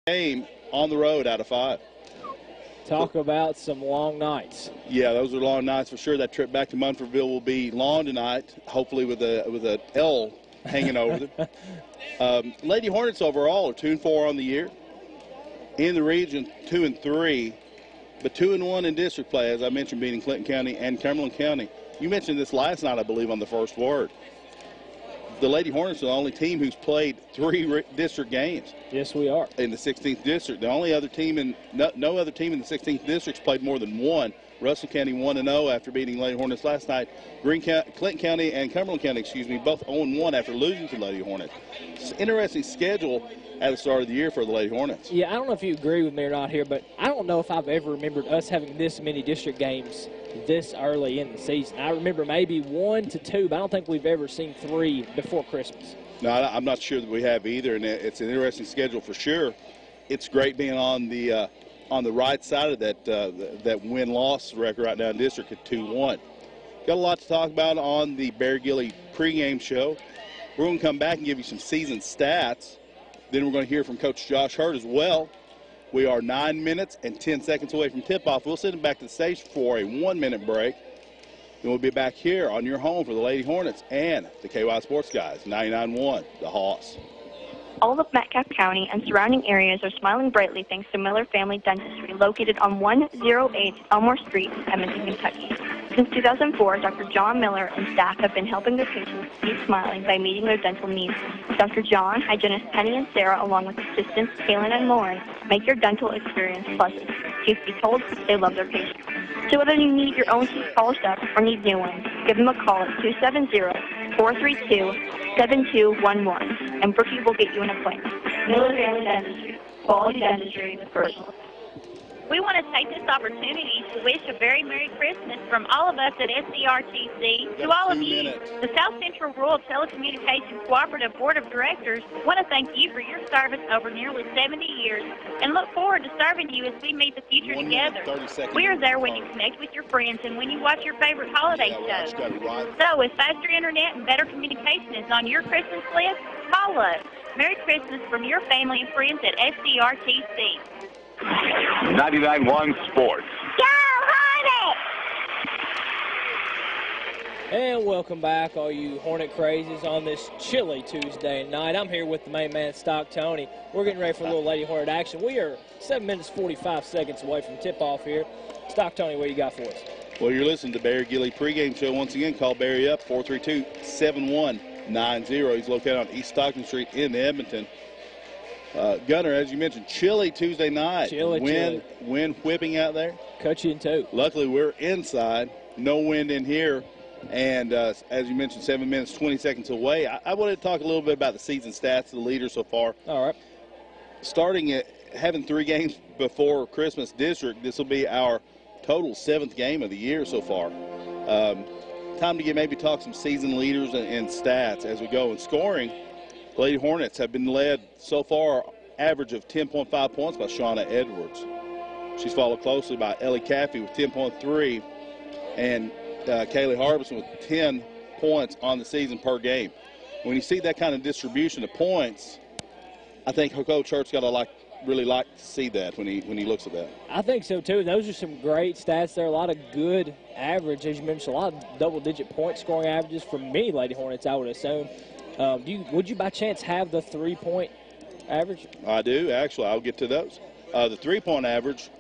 game on the road out of 5. Talk about some long nights. Yeah, those are long nights for sure. That trip back to Munfordville will be long tonight, hopefully with a L hanging over them. Lady Hornets overall are 2-4 on the year. In the region, 2-3, but 2-1 in district play, as I mentioned, beating Clinton County and Cumberland County. You mentioned this last night, I believe, on the first word. The Lady Hornets are the only team who's played 3 district games. Yes, we are. In the 16th district. The only other team no other team in the 16th district's played more than 1. Russell County 1-0 after beating Lady Hornets last night. Clinton County and Cumberland County, both 0-1 after losing to Lady Hornets. It's an interesting schedule at the start of the year for the Lady Hornets. Yeah, I don't know if you agree with me or not here, but I don't know if I've ever remembered us having this many district games this early in the season. I remember maybe 1 to 2, but I don't think we've ever seen 3 before Christmas. No, I'm not sure that we have either, and it's an interesting schedule for sure. It's great being on the right side of that win-loss record right now in district at 2-1. Got a lot to talk about on the Bear Gilly pregame show. We're going to come back and give you some season stats. Then we're going to hear from Coach Josh Hart as well. We are 9 minutes and 10 seconds away from tip-off. We'll send them back to the stage for a 1-minute break. Then we'll be back here on your home for the Lady Hornets and the KY Sports Guys, 99.1, the Hoss. All of Metcalfe County and surrounding areas are smiling brightly thanks to Miller Family Dentistry, located on 108 Elmore Street, Edmonton, Kentucky. Since 2004, Dr. John Miller and staff have been helping their patients keep smiling by meeting their dental needs. Dr. John, hygienist Penny and Sarah, along with assistants Kaylin and Lauren, make your dental experience pleasant. Truth be told, they love their patients. So whether you need your own teeth polished up or need new ones, give them a call at 270-432-7211, and Brookie will get you an appointment. Miller Family Dentistry, quality dentistry with personal. We want to take this opportunity to wish a very Merry Christmas from all of us at SCRTC to all of you. The South Central Rural Telecommunications Cooperative Board of Directors want to thank you for your service over nearly 70 years and look forward to serving you as we meet the future together. We are there when you connect with your friends and when you watch your favorite holiday shows. So if faster internet and better communication is on your Christmas list, call us. Merry Christmas from your family and friends at SCRTC. 99.1 Sports. Go Hornet! And welcome back, all you Hornet crazies, on this chilly Tuesday night. I'm here with the main man, Stock Tony. We're getting ready for a little Lady Hornet action. We are 7 minutes, 45 seconds away from tip-off here. Stock Tony, what do you got for us? Well, you're listening to Barry Gilly pregame show. Once again, call Barry up, 432-7190. He's located on East Stockton Street in Edmonton. Gunner, as you mentioned, chilly Tuesday night. Wind whipping out there. Cut you in two. Luckily, we're inside. No wind in here. And as you mentioned, 7 minutes, 20 seconds away. I wanted to talk a little bit about the season stats of the leaders so far. All right. Starting at having 3 games before Christmas district, this will be our total 7th game of the year so far. Time to maybe talk some season leaders and stats as we go. In scoring, Lady Hornets have been led so far, average of 10.5 points by Shauna Edwards. She's followed closely by Ellie Caffey with 10.3 and Kaylee Harbison with 10 points on the season per game. When you see that kind of distribution of points, I think Coach Hart's got to really like to see that when he looks at that. I think so too. Those are some great stats there. A lot of good average, as you mentioned, a lot of double-digit point scoring averages for many Lady Hornets, I would assume. Would you by chance have the 3-point average? I do, actually. I'll get to those. The 3-point average,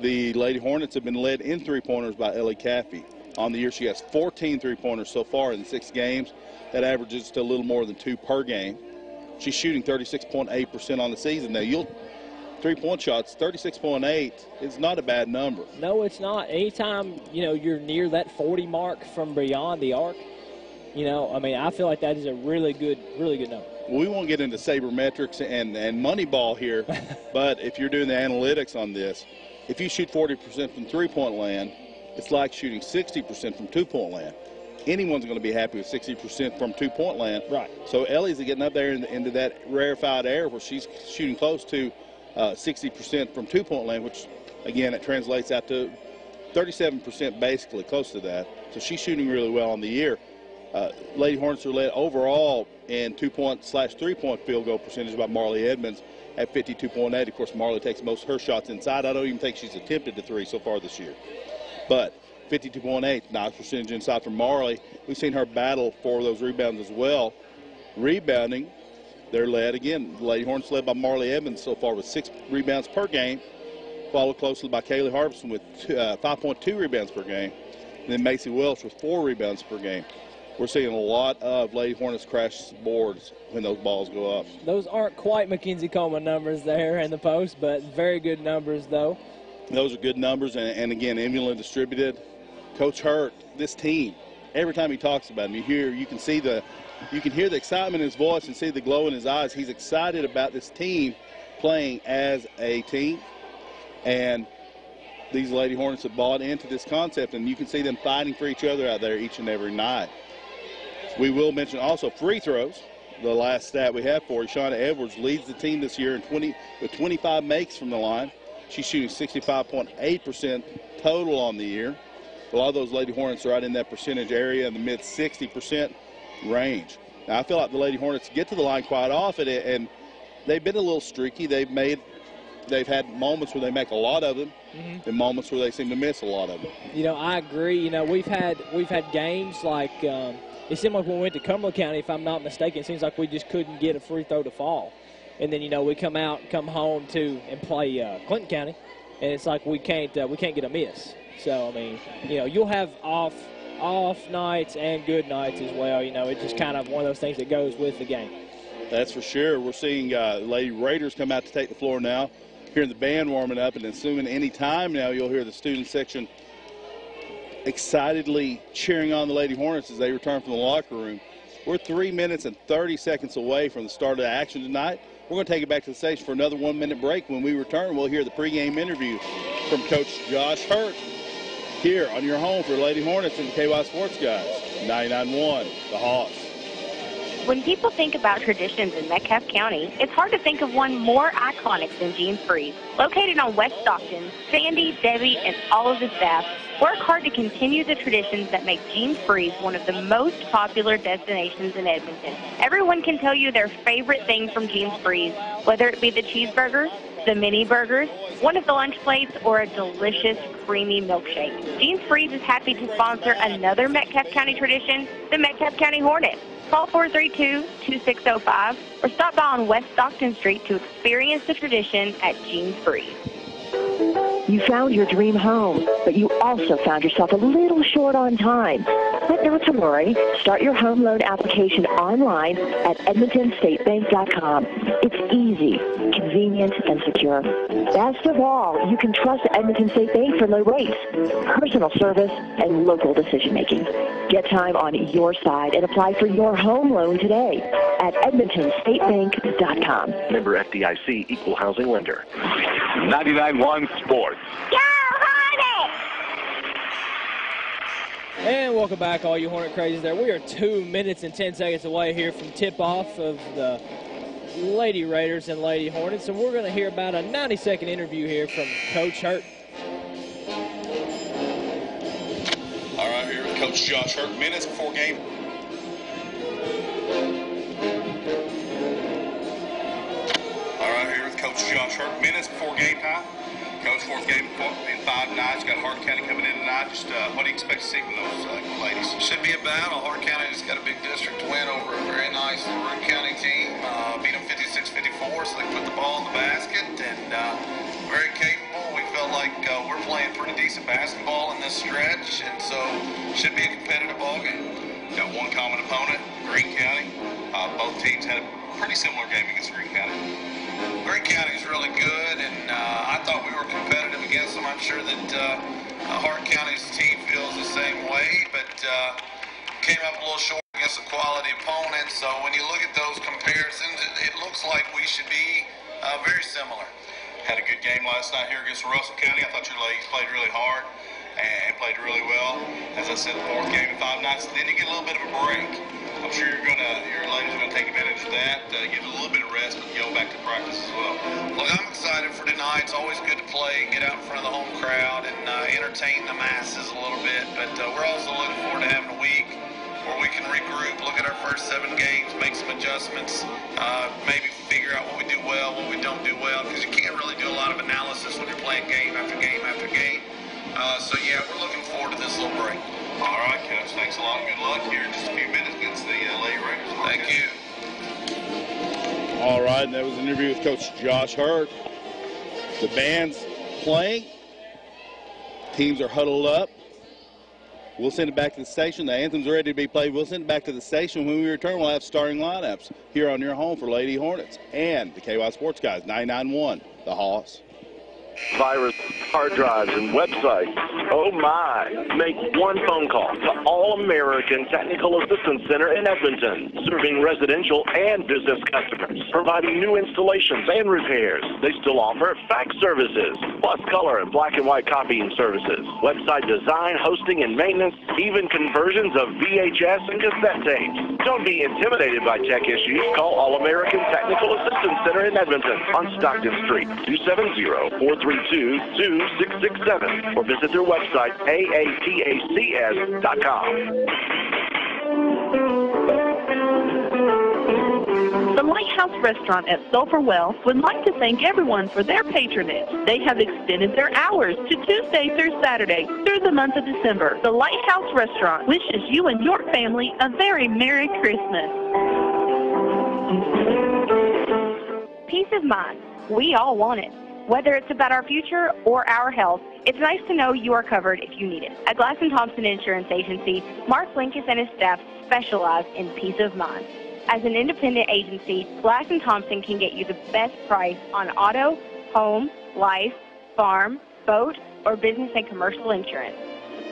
the Lady Hornets have been led in 3-pointers by Ellie Caffey. On the year, she has 14 3-pointers so far in the 6 games. That averages to a little more than 2 per game. She's shooting 36.8% on the season. Now, 3-point shots, 36.8 is not a bad number. No, it's not. Anytime, you're near that 40 mark from beyond the arc, I feel like that is a really good number. We won't get into sabermetrics and money ball here, but if you're doing the analytics on this, if you shoot 40% from 3-point land, it's like shooting 60% from 2-point land. Anyone's going to be happy with 60% from 2-point land. Right. So Ellie's getting up there into that rarefied air where she's shooting close to 60% from 2-point land, which, again, it translates out to 37% basically, close to that. So she's shooting really well on the year. Lady Hornets are led overall in 2-point/3-point field goal percentage by Marley Edmonds at 52.8. Of course, Marley takes most of her shots inside. I don't even think she's attempted the three so far this year. But 52.8, nice percentage inside from Marley. We've seen her battle for those rebounds as well. Rebounding, they're led again. The Lady Hornets led by Marley Evans so far with 6 rebounds per game, followed closely by Kaylee Harbison with 5.2 rebounds per game. And then Macy Welch with 4 rebounds per game. We're seeing a lot of Lady Hornets crash boards when those balls go up. Those aren't quite Mackenzie Coleman numbers there in the post, but very good numbers, though. Those are good numbers, and again, evenly distributed. Coach Hart, this team, every time he talks about them, you can hear the excitement in his voice and see the glow in his eyes. He's excited about this team playing as a team, and these Lady Hornets have bought into this concept, and you can see them fighting for each other out there each and every night. We will mention also free throws. The last stat we have for you, Shauna Edwards leads the team this year with 25 makes from the line. She's shooting 65.8% total on the year. A lot of those Lady Hornets are right in that percentage area in the mid-60% range. Now, I feel like the Lady Hornets get to the line quite often, and they've been a little streaky. They've had moments where they make a lot of them, and moments where they seem to miss a lot of them. You know, I agree. You know, we've had games like it seemed like when we went to Cumberland County, if I'm not mistaken, it seems like we just couldn't get a free throw to fall. And then, you know, we come home and play Clinton County, and it's like we can't get a miss. So, I mean, you know, you'll have off nights and good nights as well. You know, it's just kind of one of those things that goes with the game. That's for sure. We're seeing Lady Raiders come out to take the floor now. Hearing the band warming up, and assuming any time now you'll hear the student section excitedly cheering on the Lady Hornets as they return from the locker room. We're 3 minutes and 30 seconds away from the start of the action tonight. We're going to take it back to the station for another 1-minute break. When we return, we'll hear the pregame interview from Coach Josh Hurt here on your home for Lady Hornets and the KY Sports Guys. 99.1, the Hawks. When people think about traditions in Metcalfe County, it's hard to think of one more iconic than Jean Freeze. Located on West Stockton, Sandy, Debbie, and all of the staff work hard to continue the traditions that make Jean Freeze one of the most popular destinations in Edmonton. Everyone can tell you their favorite thing from Jean Freeze, whether it be the cheeseburgers, the mini burgers, one of the lunch plates, or a delicious creamy milkshake. Jean Freeze is happy to sponsor another Metcalfe County tradition, the Metcalfe County Hornet. Call 432-2605 or stop by on West Stockton Street to experience the tradition at Jean Freeze. You found your dream home, but you also found yourself a little short on time. But not to worry. Start your home loan application online at EdmontonStateBank.com. It's easy, convenient, and secure. Best of all, you can trust Edmonton State Bank for low rates, personal service, and local decision-making. Get time on your side and apply for your home loan today at EdmontonStateBank.com. Member FDIC, equal housing lender. 99.1 Sports. Go Hornets! And welcome back, all you Hornet crazies there. We are 2 minutes and 10 seconds away here from tip-off of the Lady Raiders and Lady Hornets, and we're going to hear about a 90-second interview here from Coach Hurt. All right, here with Coach Josh Hurt. Minutes before game. All right, here with Coach Josh Hurt. Minutes before game time. Coach, fourth game in 5 nights. Got Hart County coming in tonight. Just what do you expect to see from those ladies? Should be a battle. Hart County just got a big district win over a very nice Root County team. Beat them 56-54, so they put the ball in the basket, and very capable. We felt like we're playing pretty decent basketball in this stretch, and so should be a competitive ball game. Got one common opponent, Greene County. Both teams had a pretty similar game against Greene County. Greene County is really good, and I thought we were competitive against them. I'm sure that Hart County's team feels the same way, but came up a little short against a quality opponent. So when you look at those comparisons, it looks like we should be very similar. Had a good game last night here against Russell County. I thought your ladies played really hard and played really well. As I said, the fourth game in 5 nights. Then you get a little bit of a break. I'm sure your ladies are going to take advantage of that, get a little bit of rest, but go back to practice as well. Look, I'm excited for tonight. It's always good to play, get out in front of the home crowd, and entertain the masses a little bit. But we're also looking forward to having a week where we can regroup, look at our first 7 games, make some adjustments, maybe figure out what we do well, what we don't do well, because you can't really do a lot of analysis when you're playing game after game after game. So yeah, we're looking forward to this little break. All right, Coach. Thanks a lot. Good luck here in just a few minutes against the Lady Raiders. Thank you. All right, and that was an interview with Coach Josh Hart. The band's playing. Teams are huddled up. We'll send it back to the station. The anthem's ready to be played. We'll send it back to the station. When we return, we'll have starting lineups here on your home for Lady Hornets and the KY Sports Guys, 99.1, the Hoss. Virus, hard drives, and websites. Oh my! Make one phone call to All-American Technical Assistance Center in Edmonton, serving residential and business customers, providing new installations and repairs. They still offer fax services, plus color and black and white copying services, website design, hosting, and maintenance, even conversions of VHS and cassette tapes. Don't be intimidated by tech issues. Call All-American Technical Assistance Center in Edmonton on Stockton Street, 270-432-2667, or visit their website, aatacs.com. The Lighthouse Restaurant at Sulphur Well would like to thank everyone for their patronage. They have extended their hours to Tuesday through Saturday through the month of December. The Lighthouse Restaurant wishes you and your family a very Merry Christmas. Peace of mind. We all want it. Whether it's about our future or our health, it's nice to know you are covered if you need it. At Glass & Thompson Insurance Agency, Mark Linkus and his staff specialize in peace of mind. As an independent agency, Glass & Thompson can get you the best price on auto, home, life, farm, boat, or business and commercial insurance.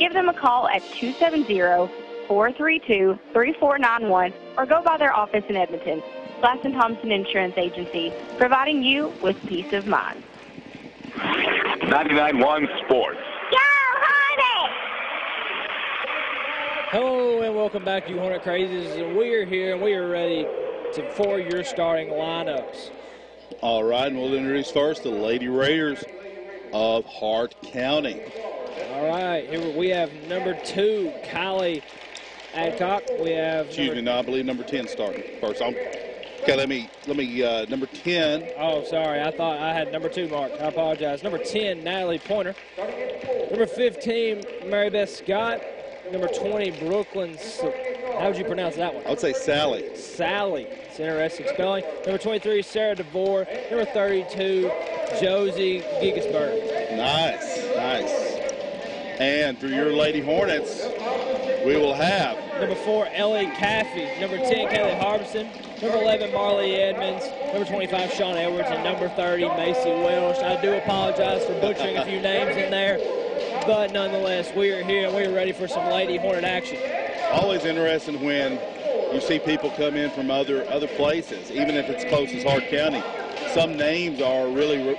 Give them a call at 270-432-3491 or go by their office in Edmonton. Glass & Thompson Insurance Agency, providing you with peace of mind. 99.1 Sports. Go Hornet! Hello and welcome back to Hornet Crazies. We are here and we are ready for your starting lineups. All right, and we'll introduce first the Lady Raiders of Hart County. All right, here we have number 2, Kylie Adcock. We have I believe number 10 starting first. Okay, let me number 10. Oh, sorry. I thought I had number 2 marked. I apologize. Number 10, Natalie Pointer. Number 15, Mary Beth Scott. Number 20, Brooklyn. How would you pronounce that one? I would say Sally. Sally. It's interesting spelling. Number 23, Sarah DeVore. Number 32, Josie Gigasberg. Nice. And for your Lady Hornets, we will have number 4, Ellie Caffey. Number 10, Kelly Harbison. Number 11, Marley Edmonds. Number 25, Sean Edwards. And number 30, Macy Welsh. I do apologize for butchering a few names in there, but nonetheless, we are here and we are ready for some Lady Hornet action. Always interesting when you see people come in from other places, even if it's close as Hart County. Some names are really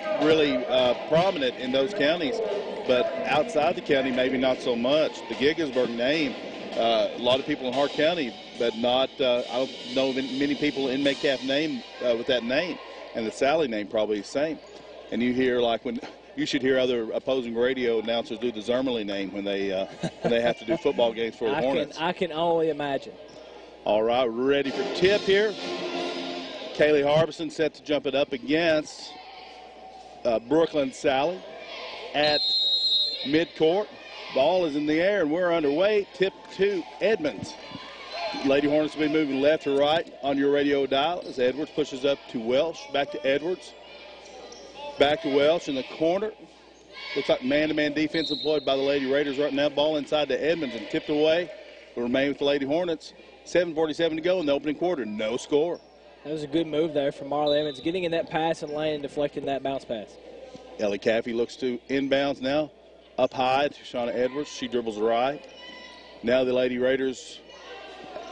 prominent in those counties, but outside the county, maybe not so much. The Gigasberg name, a lot of people in Hart County, but not, I don't know many people in Metcalfe name with that name. And the Sally name probably the same. And you hear you should hear other opposing radio announcers do the Zermely name when they have to do football games for the Hornets. I can only imagine. All right, we're ready for tip here. Kaylee Harbison set to jump it up against Brooklyn Sally at midcourt. Ball is in the air, and we're underway. Tip to Edmonds. Lady Hornets will be moving left to right on your radio dial as Edwards pushes up to Welsh. Back to Edwards. Back to Welsh in the corner. Looks like man-to-man defense employed by the Lady Raiders right now. Ball inside to Edmonds and tipped away. Will remain with the Lady Hornets. 7:47 to go in the opening quarter. No score. That was a good move there from Marley Edmonds, getting in that passing lane and deflecting that bounce pass. Ellie Caffey looks to inbounds now. Up high to Shauna Edwards. She dribbles right. Now the Lady Raiders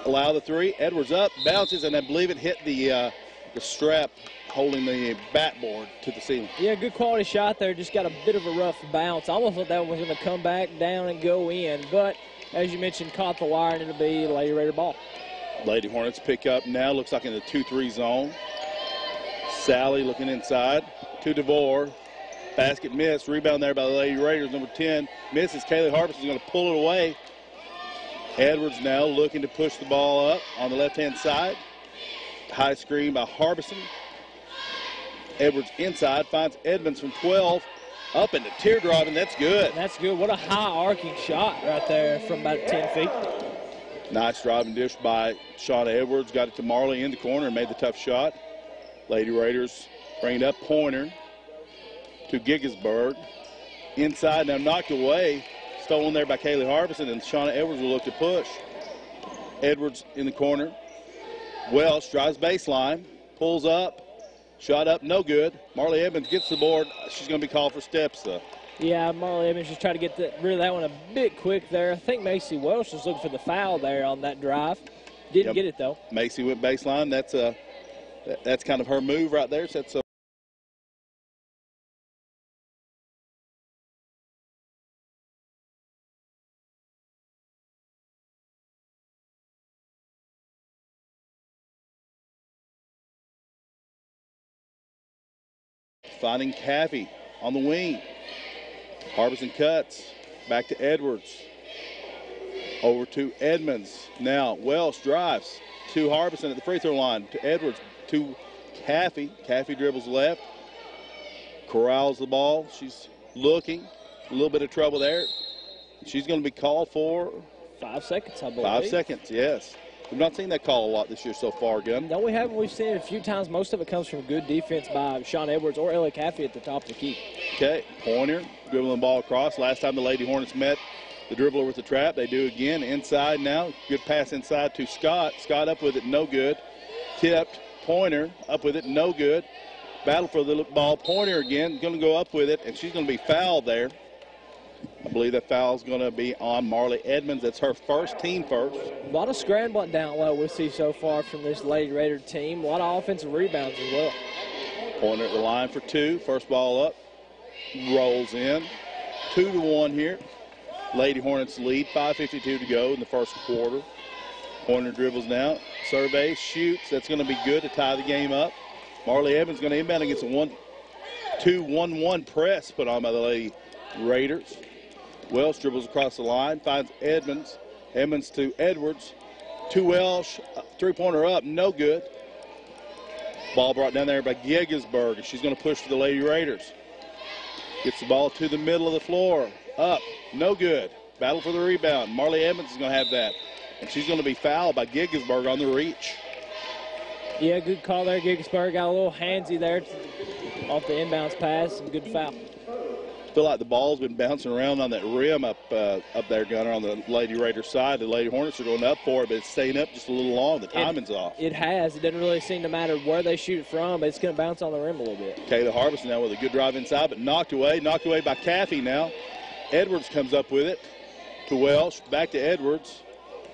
allow the 3. Edwards up, bounces, and I believe it hit the strap holding the backboard to the ceiling. Yeah, good quality shot there. Just got a bit of a rough bounce. I almost thought that was going to come back down and go in, but as you mentioned, caught the wire, and it'll be Lady Raider ball. Lady Hornets pick up now. Looks like in the 2-3 zone. Sally looking inside to DeVore. Basket missed. Rebound there by the Lady Raiders. Number 10 misses. Kaylee Harbison's going to pull it away. Edwards now looking to push the ball up on the left-hand side. High screen by Harbison. Edwards inside, finds Edmonds from 12, up into teardrop, and that's good. That's good. What a high arcing shot right there from about 10 feet. Nice driving dish by Shauna Edwards. Got it to Marley in the corner and made the tough shot. Lady Raiders bring it up. Pointer to Giggisburg. Inside, now knocked away. Stolen there by Kaylee Harbison, and Shauna Edwards will look to push. Edwards in the corner. Welsh drives baseline, pulls up, shot up, no good. Marley Edmonds gets the board. She's going to be called for steps, though. Yeah, Marley Edmonds just tried to get rid of that one a bit quick there. I think Macy Welsh was looking for the foul there on that drive. Didn't get it, though. Macy went baseline. That's kind of her move right there. So that's a finding Caffey on the wing. Harbison cuts. Back to Edwards. Over to Edmonds. Now Welsh drives to Harbison at the free throw line. To Edwards. To Caffey. Caffey dribbles left. Corrals the ball. She's looking. A little bit of trouble there. She's going to be called for 5 seconds, I believe. 5 seconds, yes. We've not seen that call a lot this year so far, Gunn. No, we haven't. We've seen it a few times. Most of it comes from good defense by Sean Edwards or Ellie Caffey at the top of the key. Okay, Pointer dribbling the ball across. Last time the Lady Hornets met the dribbler with the trap, they do again. Inside now. Good pass inside to Scott. Scott up with it, no good. Tipped. Pointer up with it, no good. Battle for the ball. Pointer again, going to go up with it, and she's going to be fouled there. I believe that foul is going to be on Marley Edmonds. That's her first, team first. A lot of scrambling down low we see so far from this Lady Raider team. A lot of offensive rebounds as well. Pointer at the line for two. First ball up. Rolls in. 2-1 here. Lady Hornets lead. 5:52 to go in the first quarter. Pointer dribbles now. Survey, shoots. That's going to be good to tie the game up. Marley Edmonds going to inbound against a 2-1-1 press put on by the Lady Raiders. Welsh dribbles across the line, finds Edmonds. Edmonds to Edwards. To Welsh, three-pointer up, no good. Ball brought down there by Giggisburg. She's going to push for the Lady Raiders. Gets the ball to the middle of the floor. Up, no good. Battle for the rebound. Marley Edmonds is going to have that. And she's going to be fouled by Giggisburg on the reach. Yeah, good call there. Giggisburg got a little handsy there off the inbounds pass. Good foul. I feel like the ball's been bouncing around on that rim up there, Gunner, on the Lady Raiders side. The Lady Hornets are going up for it, but it's staying up just a little long. The timing's off. It has. It doesn't really seem to matter where they shoot it from, but it's going to bounce on the rim a little bit. Kayla Harbison now with a good drive inside, but knocked away by Caffey now. Edwards comes up with it to Welsh, back to Edwards.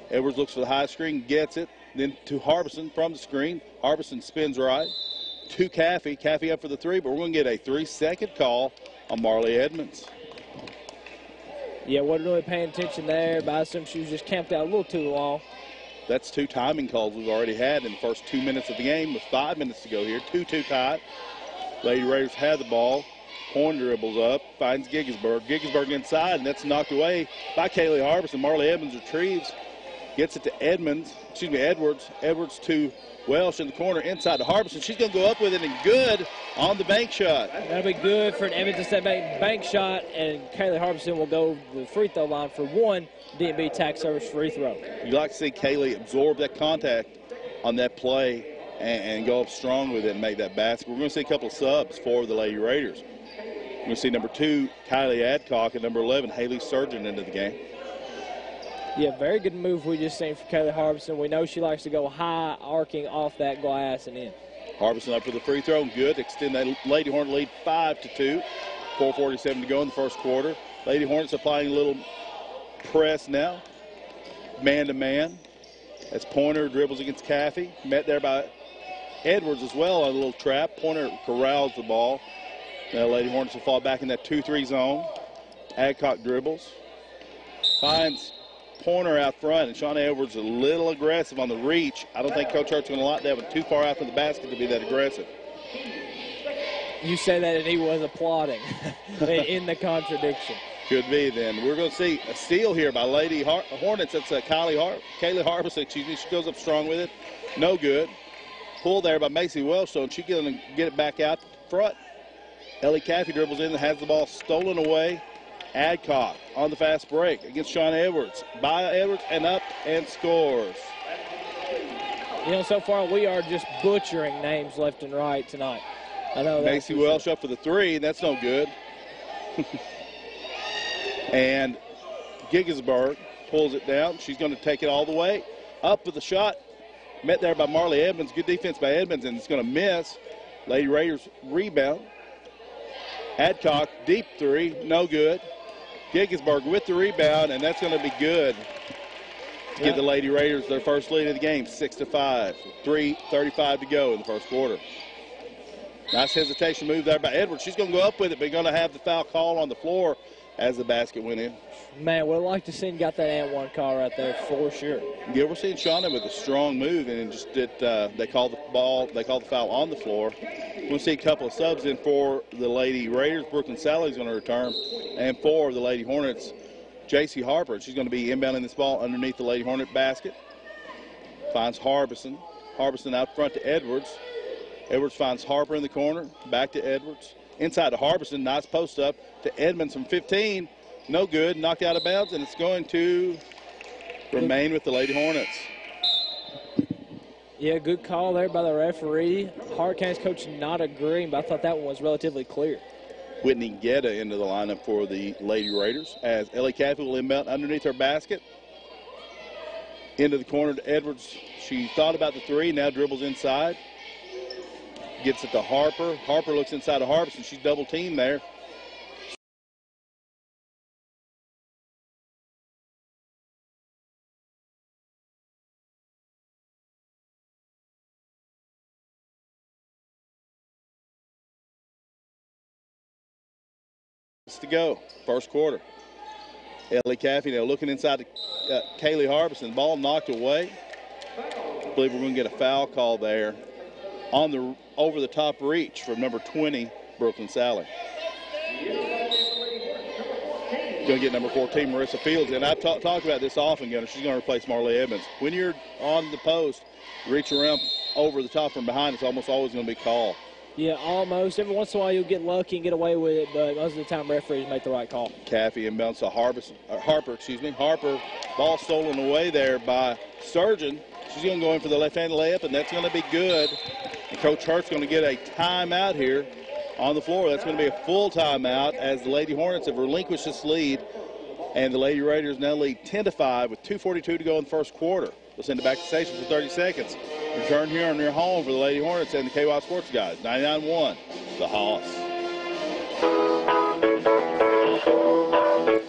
Edwards looks for the high screen, gets it, then to Harbison from the screen. Harbison spins right to Caffey. Caffey up for the three, but we're going to get a 3-second call on Marley Edmonds. Yeah, wasn't really paying attention there, but I assume she was just camped out a little too long. That's 2 timing calls we've already had in the first 2 minutes of the game with 5 minutes to go here. 2-2 tie. Lady Raiders have the ball. Horn dribbles up, finds Giggisburg. Giggisburg inside, and that's knocked away by Kaylee Harbison. Marley Edmonds retrieves, gets it to Edwards. Edwards to Welsh in the corner, inside to Harbison. She's going to go up with it, and good on the bank shot. That'll be good for an Edmonds to bank shot, and Kaylee Harbison will go to the free throw line for one D&B tax service free throw. You like to see Kaylee absorb that contact on that play and go up strong with it and make that basket. We're going to see a couple of subs for the Lady Raiders. We're going to see number 2, Kylie Adcock, and number 11, Haley Surgeon into the game. Yeah, very good move we just seen from Kaylee Harbison. We know she likes to go high, arcing off that glass and in. Harbison up for the free throw, good. Extend that Lady Hornet lead 5-2. 4:47 to go in the first quarter. Lady Hornets applying a little press now. Man-to-man. As Pointer dribbles against Caffey. Met there by Edwards as well on a little trap. Pointer corrals the ball. Now Lady Hornets will fall back in that 2-3 zone. Adcock dribbles. Finds Pointer out front, and Shauna Edwards a little aggressive on the reach. I don't think Coach Hart's going to like that one too far out from the basket to be that aggressive. You say that, and he was applauding in the contradiction. Could be then. We're going to see a steal here by Lady Hornets. That's Kaylee Harbison. She goes up strong with it. No good. Pull there by Macy Wellstone. She's going to get it back out front. Ellie Caffey dribbles in and has the ball stolen away. Adcock on the fast break against Sean Edwards. By Edwards and up and scores. You know, so far we are just butchering names left and right tonight. I know that. Macy Welsh up for the three, and that's no good. And Giggisburg pulls it down. She's going to take it all the way. Up with the shot. Met there by Marley Edmonds. Good defense by Edmonds, and it's going to miss. Lady Raiders rebound. Adcock, deep three, no good. Giggisburg with the rebound, and that's going to be good to give the Lady Raiders their first lead of the game, 6-5. 3:35 to go in the first quarter. Nice hesitation move there by Edwards. She's going to go up with it, but going to have the foul call on the floor as the basket went in. Man, we'd like to see him got that and one call right there for sure. Yeah, we're seeing Shauna with a strong move, and just they called the foul on the floor. We'll see a couple of subs in for the Lady Raiders. Brooklyn Sally's going to return, and for the Lady Hornets, J.C. Harper. She's going to be inbounding this ball underneath the Lady Hornet basket. Finds Harbison. Harbison out front to Edwards. Edwards finds Harper in the corner. Back to Edwards. Inside to Harbison. Nice post up to Edmonds from 15. No good. Knocked out of bounds, and it's going to remain with the Lady Hornets. Yeah, good call there by the referee. Hart County's coach not agreeing, but I thought that one was relatively clear. Whitney Guetta into the lineup for the Lady Raiders as Ellie Caffey will inbound underneath her basket. Into the corner to Edwards. She thought about the three, now dribbles inside. Gets it to Harper. Harper looks inside of Harbison. She's double teamed there. To go, first quarter. Ellie Caffey now looking inside to Kaylee Harbison. Ball knocked away. I believe we're going to get a foul call there on the over-the-top reach from number 20, Brooklyn Sally. Going to get number 14, Marissa Fields. And I've talked about this often, Gunner. She's going to replace Marley Evans. When you're on the post, reach around over the top from behind, it's almost always going to be called. Yeah, almost. Every once in a while you'll get lucky and get away with it, but most of the time referees make the right call. Caffey inbounds to Harper. Harper, ball stolen away there by Sturgeon. She's going to go in for the left-handed layup, and that's going to be good. And Coach Hart's going to get a timeout here on the floor. That's going to be a full timeout as the Lady Hornets have relinquished this lead, and the Lady Raiders now lead 10-5 with 2:42 to go in the first quarter. We'll send it back to station for 30 seconds. Return here on your home for the Lady Hornets and the KY Sports Guys. 99-1, the Hoss.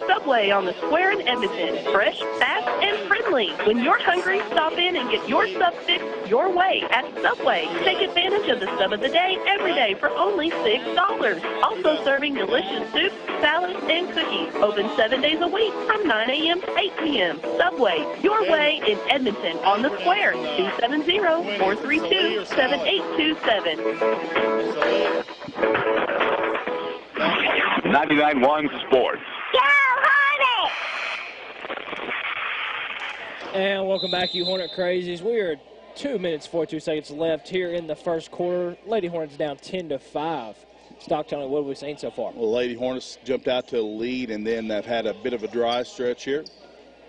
Subway on the Square in Edmonton. Fresh, fast, and friendly. When you're hungry, stop in and get your sub fixed your way at Subway. Take advantage of the sub of the day every day for only $6. Also serving delicious soups, salads, and cookies. Open 7 days a week from 9 a.m. to 8 p.m. Subway, your way in Edmonton on the Square. 270-432-7827. 99.1 Sports. And welcome back, you Hornet Crazies. We are 2 minutes, 42 seconds left here in the first quarter. Lady Hornets down 10-5. Stockton, what have we seen so far? Well, Lady Hornets jumped out to a lead, and then they've had a bit of a dry stretch here.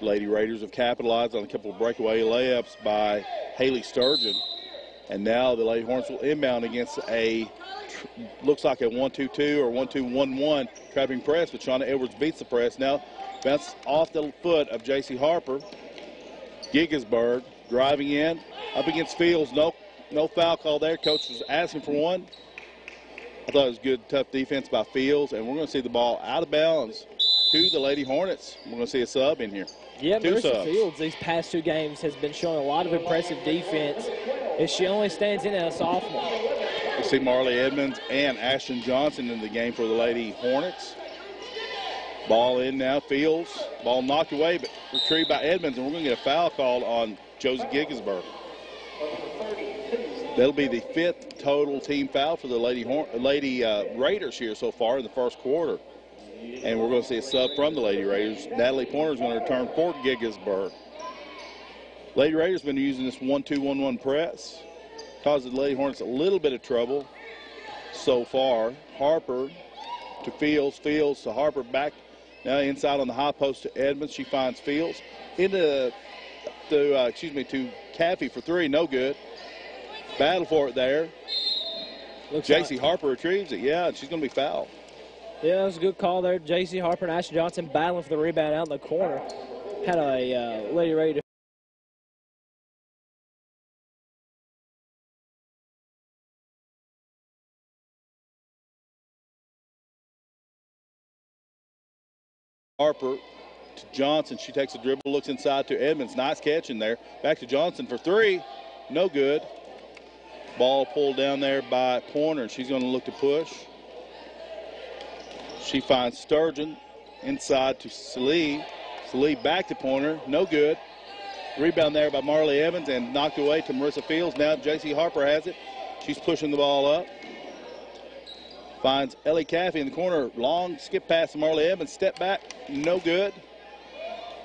Lady Raiders have capitalized on a couple of breakaway layups by Haley Sturgeon. And now the Lady Hornets will inbound against looks like a 1-2-2 or 1-2-1-1 trapping press, but Shauna Edwards beats the press. Now bounce off the foot of J.C. Harper. Giggisburg driving in, up against Fields. No foul call there. Coach was asking for one. I thought it was good, tough defense by Fields, and we're going to see the ball out of bounds to the Lady Hornets. We're going to see a sub in here. Yeah, Marissa Fields these past two games has been showing a lot of impressive defense as she only stands in as a sophomore. We see Marley Edmonds and Ashton Johnson in the game for the Lady Hornets. Ball in now, Fields. Ball knocked away, but retrieved by Edmonds, and we're going to get a foul called on Josie Giggisburg. That'll be the 5th total team foul for the Lady Raiders here so far in the first quarter. And we're going to see a sub from the Lady Raiders. Natalie Pointer is going to return for Giggisburg. Lady Raiders have been using this 1-2-1-1 press. Causes the Lady Hornets a little bit of trouble so far. Harper to Fields. Fields to Harper. Back now inside on the high post to Edmonds. She finds Fields. To Caffey for 3. No good. Battle for it there. J.C. Harper retrieves it. Yeah, and she's going to be fouled. Yeah, that was a good call there. J.C. Harper and Ashley Johnson battling for the rebound out in the corner. Had a Lady Raider. Harper to Johnson. She takes a dribble, looks inside to Edmonds. Nice catch in there. Back to Johnson for 3. No good. Ball pulled down there by Pointer. She's going to look to push. She finds Sturgeon inside to Salee. Salee back to Pointer. No good. Rebound there by Marley Evans and knocked away to Marissa Fields. Now J.C. Harper has it. She's pushing the ball up. Finds Ellie Caffey in the corner. Long skip pass to Marley Evans. Step back. No good.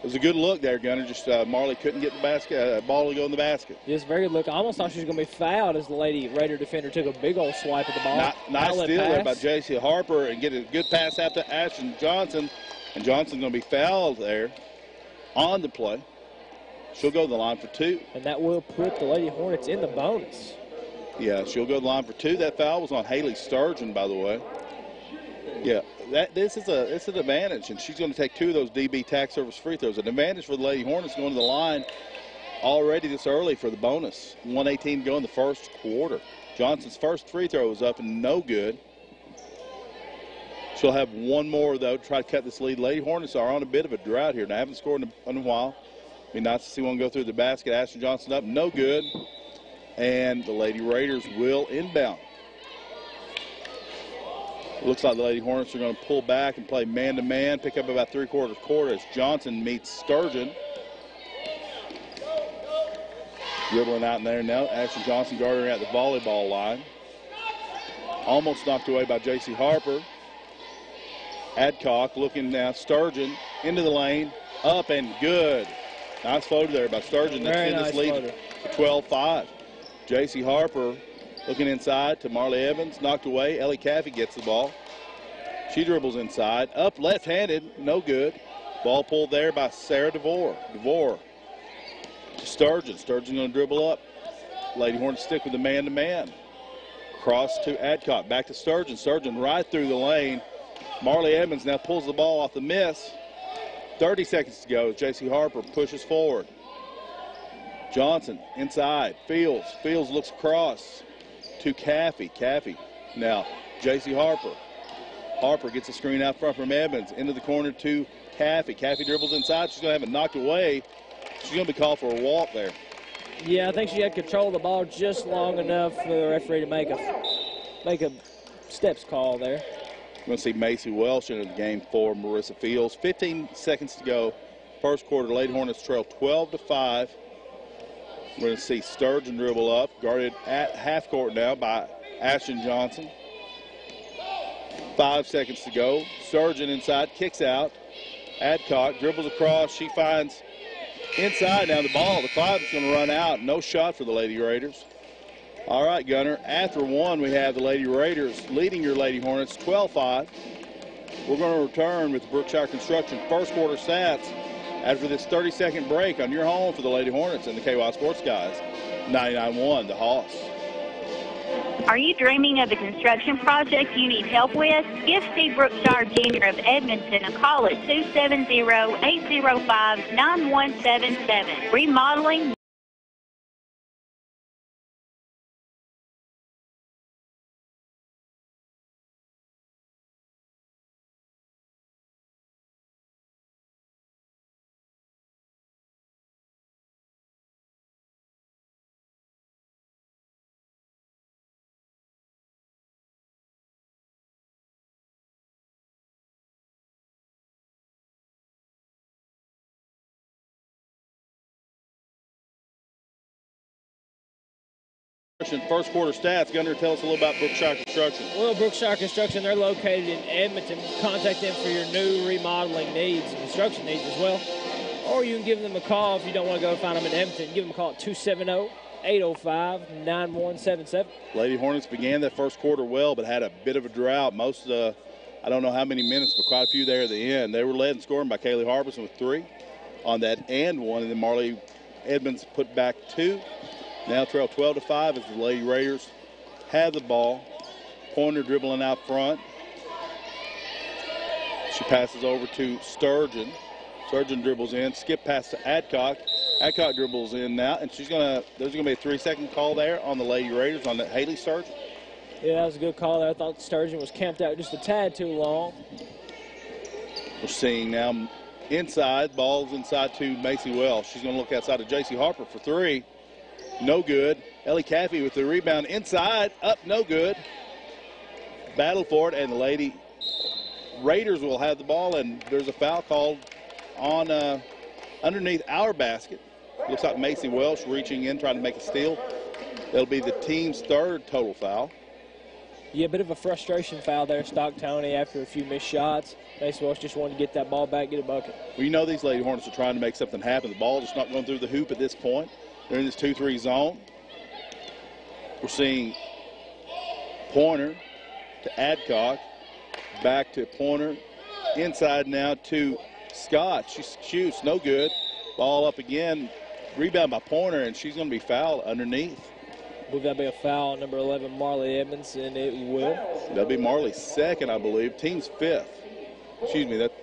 It was a good look there, Gunner. Just Marley couldn't get the basket, ball to go in the basket. Yes, very good look. I almost thought she was going to be fouled as the Lady Raider defender took a big old swipe at the ball. Nice steal there by J.C. Harper and get a good pass out to Ashton Johnson. And Johnson's going to be fouled there on the play. She'll go to the line for 2. And that will put the Lady Hornets in the bonus. Yeah, she'll go to the line for 2. That foul was on Haley Sturgeon, by the way. Yeah, this is an advantage, and she's going to take 2 of those DB tax service free throws. An advantage for the Lady Hornets going to the line already this early for the bonus. 1:18 to go in the first quarter. Johnson's first free throw was up and no good. She'll have 1 more, though, to try to cut this lead. Lady Hornets are on a bit of a drought here. They haven't scored in a while. Be nice to see one go through the basket. Ashton Johnson up, no good. And the Lady Raiders will inbound. Looks like the Lady Hornets are going to pull back and play man-to-man, pick up about 3/4 court as Johnson meets Sturgeon. Dribbling out in there now. Ashton Johnson guarding at the volleyball line. Almost knocked away by J.C. Harper. Adcock looking now. Sturgeon into the lane. Up and good. Nice floater there by Sturgeon. That's in this lead to 12-5. J.C. Harper looking inside to Marley Evans. Knocked away. Ellie Caffey gets the ball. She dribbles inside. Up left-handed. No good. Ball pulled there by Sarah DeVore. DeVore to Sturgeon. Sturgeon going to dribble up. Lady Hornets stick with the man-to-man. Cross to Adcock. Back to Sturgeon. Sturgeon right through the lane. Marley Evans now pulls the ball off the miss. 30 seconds to go. J.C. Harper pushes forward. Johnson inside. Fields. Fields looks across to Caffey. Caffey now J.C. Harper. Harper gets a screen out front from Evans. Into the corner to Caffey. Caffey dribbles inside. She's going to have it knocked away. She's going to be called for a walk there. Yeah, I think she had control of the ball just long enough for the referee to make a steps call there. We're going to see Macy Welsh into the game for Marissa Fields. 15 seconds to go. First quarter, Lady Hornets trail 12-5. We're going to see Sturgeon dribble up, guarded at half court now by Ashton Johnson. 5 seconds to go. Sturgeon inside, kicks out. Adcock dribbles across. She finds inside now the ball. The clock is going to run out. No shot for the Lady Raiders. All right, Gunner. After 1, we have the Lady Raiders leading your Lady Hornets 12-5. We're going to return with Brookshire Construction first quarter stats after this 30-second break on your home for the Lady Hornets and the KY Sports Guys. 99-1, the Hawks. Are you dreaming of a construction project you need help with? Give Steve Brookshire Jr. of Edmonton a call at 270-805-9177. Remodeling, First quarter stats. Gunner, tell us a little about Brookshire Construction. Well, Brookshire Construction, they're located in Edmonton. Contact them for your new remodeling needs and construction needs as well. Or you can give them a call if you don't want to go find them in Edmonton. Give them a call at 270-805-9177. Lady Hornets began that first quarter well, but had a bit of a drought. Most of the, I don't know how many minutes, but quite a few there at the end. They were led in scoring by Kaylee Harbison with 3 on that and 1, and then Marley Edmonds put back 2. Now trail 12-5 as the Lady Raiders have the ball. Pointer dribbling out front. She passes over to Sturgeon. Sturgeon dribbles in. Skip pass to Adcock. Adcock dribbles in now, and there's going to be a 3-second call there on the Lady Raiders on that Haley Sturgeon. Yeah, that was a good call there. I thought Sturgeon was camped out just a tad too long. We're seeing now inside, ball's inside to Macy Wells. She's going to look outside to J.C. Harper for 3. No good. Ellie Caffey with the rebound inside, up, no good. Battle for it, and the Lady Raiders will have the ball, and there's a foul called on underneath our basket. Looks like Macy Welsh reaching in, trying to make a steal. That'll be the team's 3rd total foul. Yeah, a bit of a frustration foul there, Stock Tony, after a few missed shots. Macy Welsh just wanted to get that ball back, get a bucket. Well, you know these Lady Hornets are trying to make something happen. The ball just not going through the hoop at this point. They're in this 2-3 zone. We're seeing Pointer to Adcock, back to Pointer, inside now to Scott. She shoots, no good. Ball up again, rebound by Pointer, and she's going to be fouled underneath. I believe that'll be a foul on number 11, Marley Edmonds, and it will. That'll be Marley's 2nd, I believe. Team's 5th. Excuse me, that's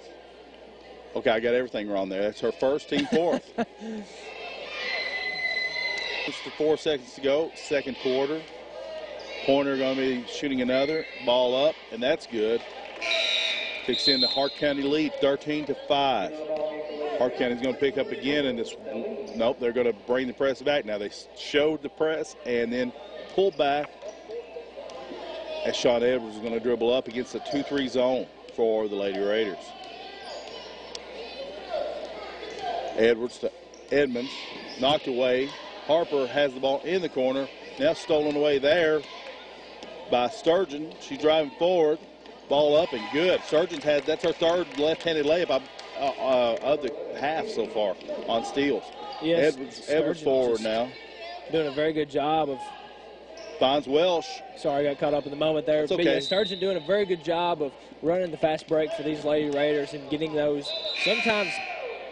okay. I got everything wrong there. That's her 1st, team 4th. Just 4 seconds to go, 2nd quarter. Pointer going to be shooting another. Ball up, and that's good. Kicks in the Hart County lead, 13-5. Hart County's going to pick up again, and this, nope, they're going to bring the press back. Now they showed the press and then pull back as Sean Edwards is going to dribble up against the 2-3 zone for the Lady Raiders. Edwards to Edmonds, knocked away. Harper has the ball in the corner. Now stolen away there by Sturgeon. She's driving forward. Ball up and good. Sturgeon's that's her 3rd left-handed layup of the half so far on steals. Yes, Edwards forward now. Doing a very good job of. Finds Welsh. Sorry, I got caught up in the moment there. It's okay. But yeah, Sturgeon doing a very good job of running the fast break for these Lady Raiders and getting those. Sometimes,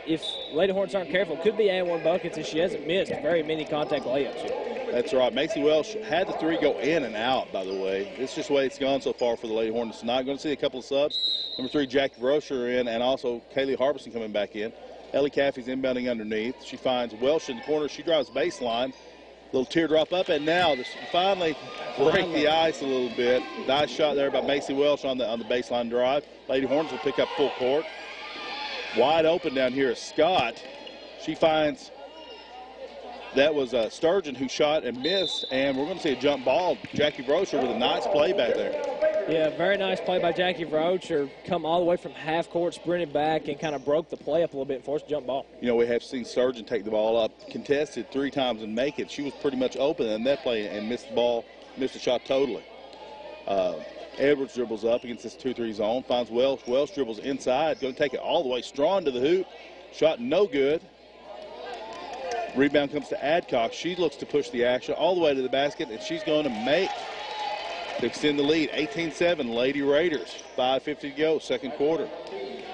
if Lady Hornets aren't careful, could be and 1 buckets, and she hasn't missed very many contact layups yet. That's right. Macy Welsh had the 3 go in and out, by the way. It's just the way it's gone so far for the Lady Hornets tonight. Going to see a couple of subs. Number 3, Jackie Rocher in, and also Kaylee Harbison coming back in. Ellie Caffey's inbounding underneath. She finds Welsh in the corner. She drives baseline. Little teardrop up, and now finally break the ice a little bit. Nice shot there by Macy Welsh on the baseline drive. Lady Hornets will pick up full court. Wide open down here is Scott. She finds that was Sturgeon who shot and missed, and we're going to see a jump ball. Jackie Brocher with a nice play back there. Yeah, very nice play by Jackie Brocher. Come all the way from half court, sprinted back, and kind of broke the play up a little bit and forced a jump ball. You know, we have seen Sturgeon take the ball up, contested 3 times and make it. She was pretty much open in that play and missed the shot totally. Edwards dribbles up against this 2-3 zone, finds Welsh. Welsh dribbles inside, going to take it all the way strong to the hoop. Shot no good. Rebound comes to Adcock. She looks to push the action all the way to the basket, and she's going to make to extend the lead. 18-7, Lady Raiders. 5:50 to go, 2nd quarter.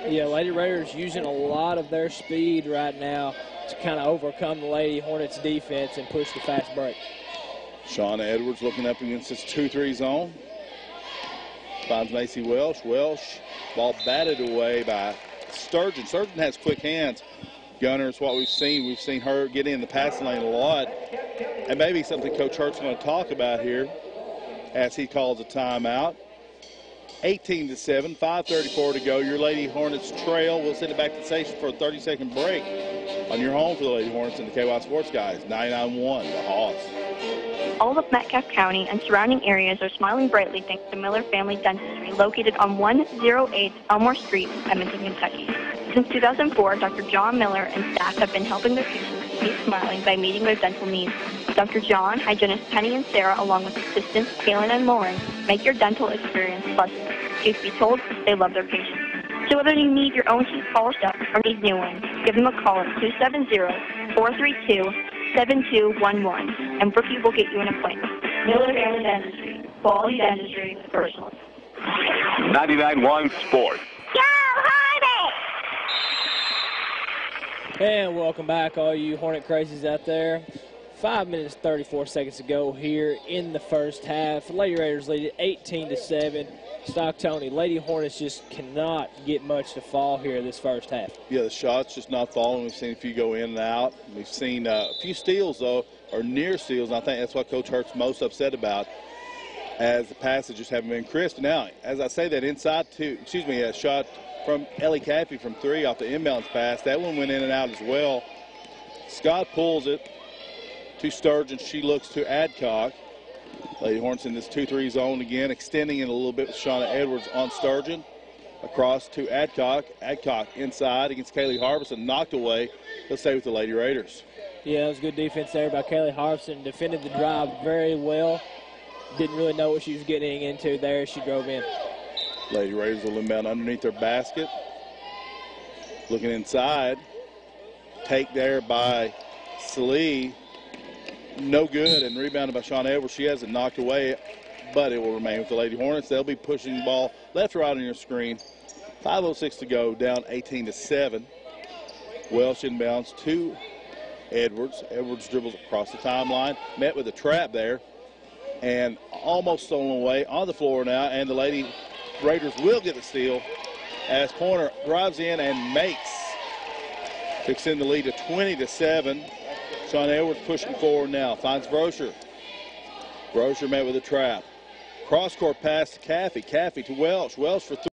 Yeah, Lady Raiders using a lot of their speed right now to kind of overcome the Lady Hornets defense and push the fast break. Shauna Edwards looking up against this 2-3 zone. Finds Macy Welsh. Welsh, ball batted away by Sturgeon. Sturgeon has quick hands. Gunner is what we've seen. We've seen her get in the passing lane a lot. And maybe something Coach Hart's going to talk about here as he calls a timeout. 18-7, 5:34 to go. Your Lady Hornets trail. We'll send it back to the station for a 30-second break on your home for the Lady Hornets and the KY Sports Guys. 99-1, the Hawks. All of Metcalfe County and surrounding areas are smiling brightly thanks to Miller Family Dentistry, located on 108 Elmore Street, Edmonton, Kentucky. Since 2004, Dr. John Miller and staff have been helping their patients keep smiling by meeting their dental needs. Dr. John, hygienist Penny and Sarah, along with assistants Kaylin and Lauren, make your dental experience pleasant. Truth be told, they love their patients. So whether you need your own teeth polished up or need new ones, give them a call at 270-432-7211, and Brookie will get you an appointment. Miller Family Dentistry, quality dentistry with personal. 99.1 Sports. Go Hornet! And welcome back, all you Hornet crazies out there. 5 minutes, 34 seconds to go here in the first half. Lady Raiders lead it 18-7. Stock Tony, Lady Hornets just cannot get much to fall here this first half. Yeah, the shots just not falling. We've seen a few go in and out. We've seen a few steals, though, or near steals, and I think that's what Coach Hart's most upset about, as the passes just haven't been crisp. Now, as I say that, a shot from Ellie Caffey from 3 off the inbounds pass. That one went in and out as well. Scott pulls it to Sturgeon. She looks to Adcock. Lady Hornets in this 2-3 zone again, extending it a little bit with Shauna Edwards on Sturgeon. Across to Adcock. Adcock inside against Kaylee Harbison, knocked away. He'll stay with the Lady Raiders. Yeah, it was good defense there by Kaylee Harbison. Defended the drive very well. Didn't really know what she was getting into there as she drove in. Lady Raiders will inbound underneath their basket. Looking inside. Take there by Slee. No good, and rebounded by Shauna Edwards. She has it knocked away, but it will remain with the Lady Hornets. They'll be pushing the ball left or right on your screen. 5:06 to go, down 18-7. Welsh inbounds to Edwards. Edwards dribbles across the timeline, met with a trap there, and almost stolen away on the floor now, and the Lady Raiders will get the steal as Pointer drives in and makes to extend the lead to 20-7. Shauna Edwards pushing forward now, finds Brosher. Brosher met with a trap. Cross-court pass to Caffey. Caffey to Welsh. Welsh for 3.